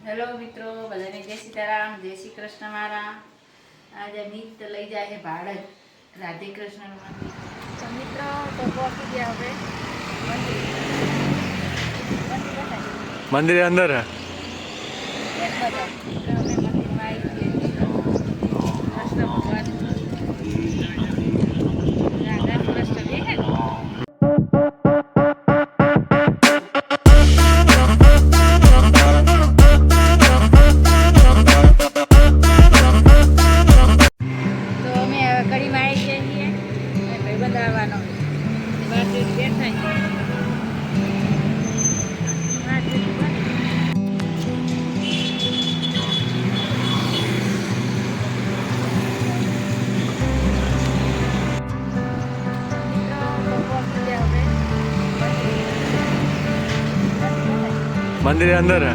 Hello મિત્રો, બધાને જય સીતારામ, જય શ્રી કૃષ્ણ મારા. આજે મિત લઈ જાય છે ભાડજ રાધે કૃષ્ણ મંદિર. તો મિત્રો તો પહોંચી ગયા હવે મંદિર અંદર હે. મંદિરમાં આવી ગયા કૃષ્ણ ભગવાન રાધા કૃષ્ણ બે હે. મંદિર અંદર હે.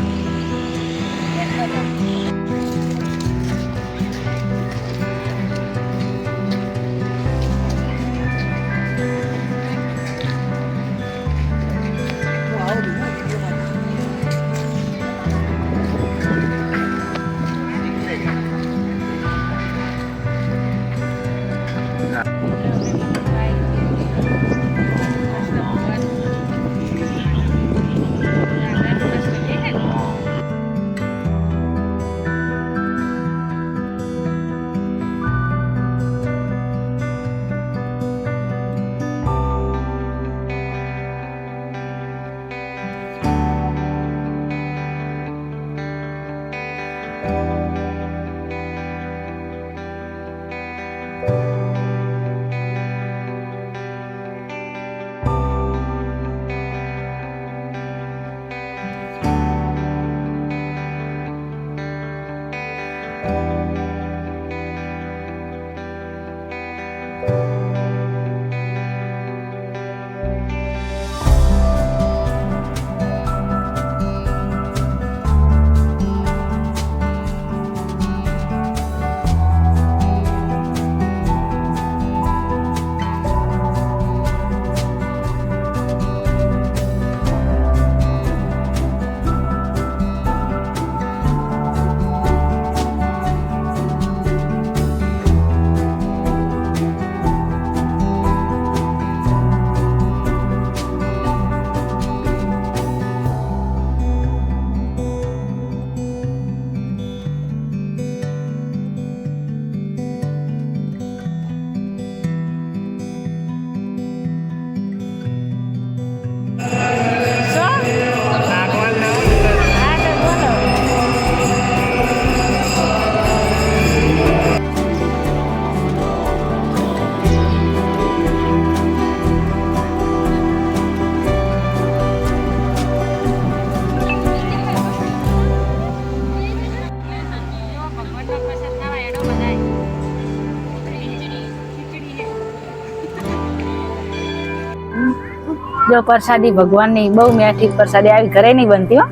જો પ્રસાદી ભગવાનની બહુ મીઠી પ્રસાદી આવી ઘરે નહીં બનતી હો.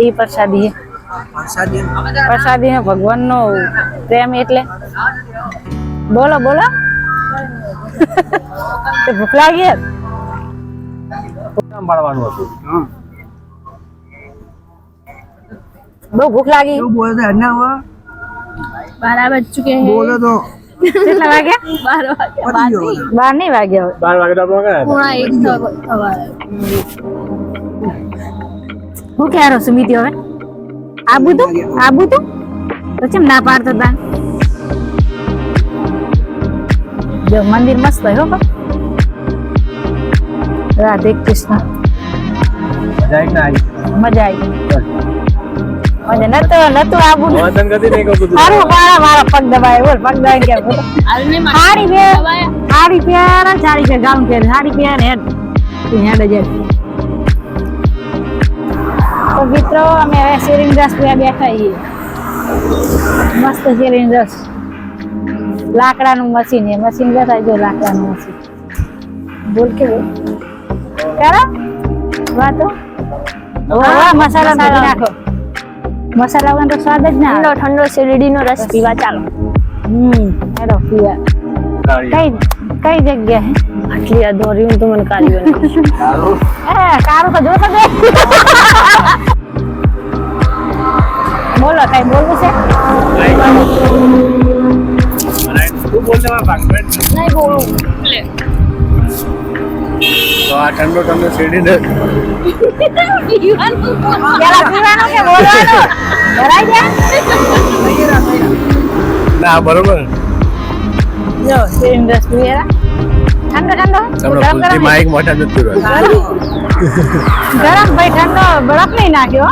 એ પ્રસાદી પ્રસાદી ભગવાનનો પ્રેમ એટલે બોલો બોલો. ભૂખ લાગી બહુ ભૂખ લાગી. बारह बज चुके हैं। बोलो तो કેટલા વાગ્યા? 12 નહીં વાગ્યા. 12 વાગે તો આપણે पूरा एक तो હું ક્યારે સુમિતિ હવે આબુ તો કેમ ના પાડતો તા. જો મંદિર મસ્ત હોય હો. રાધે કૃષ્ણ મજા આવી. નતું આબુ મારા પગ દબાય બોલ. પગ દબાય કે સાડી પહેર ગાઉન પહેર સાડી પહેર હેડ તો મિત્રો અમે હવે શેરીન રસ પીવા બેઠા છીએ. મસ્ત શેરીન રસ. લાકડાનું મશીન બેઠા જો લાકડાનું મશીન બોલ કે બોલ કરો વાતો. મસાલા નાખો. મસાલા વગર તો સ્વાદ જ ના આવે. ठंडो शેરડી નો रस पीवा ચાલો. હેડો પીવા. કઈ જગ્યા હે? આટલી અધોરી હું તો મને કાલી બનાવીશ. કારું તો જોતો દે. બોલો કઈ બોલવું છે તું બોલતે મારા ભાગમાં નહીં બોલું લે તો આ ઠંડો ઠંડો શેરડી ને પેલા પીવાનું કે બોલવાનું ભરાઈ ગયા ના બરોબર જો શેરીનો રસ પીએ ઠંડો ઠંડો તમને ગરમ ભૂલથી ગરમ માઈક મોટા નથી રહ્યો ગરમ ભાઈ ઠંડો બરફ નહીં નાખ્યો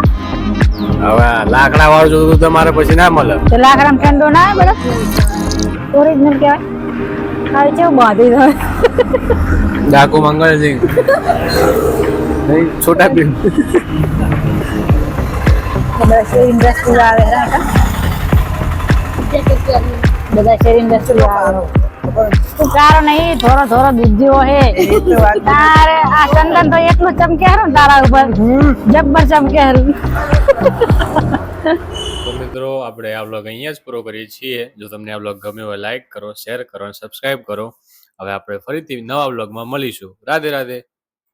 હવે લાકડા વાળું જોતું તમારે પછી ના મળે તો લાકડામાં ઠંડો ના આવે બરફ ઓરિજિનલ કહેવાય હવે કેવું બાંધી દો ડાકુ મંગળસિંહ નહીં છોટા ભીમ બધા શેરીનો રસ પીવા આવે રાખા બધા શેરીનો રસ પીવા આવે તું તારો નહીં થોડો થોડો દૂધ જેવો હે તારે આ ચંદન તો એટલું ચમકે હારું ને તારા ઉપર જબ્બર ચમકે હારું તો મિત્રો આપણે આ વ્લોગ અહીંયા જ પૂરો કરીએ છીએ. જો તમને આ વ્લોગ ગમ્યો હોય લાઈક કરો, શેર કરો અને સબસ્ક્રાઇબ કરો. હવે આપણે ફરીથી નવા વ્લોગમાં મળીશું. રાધે રાધે.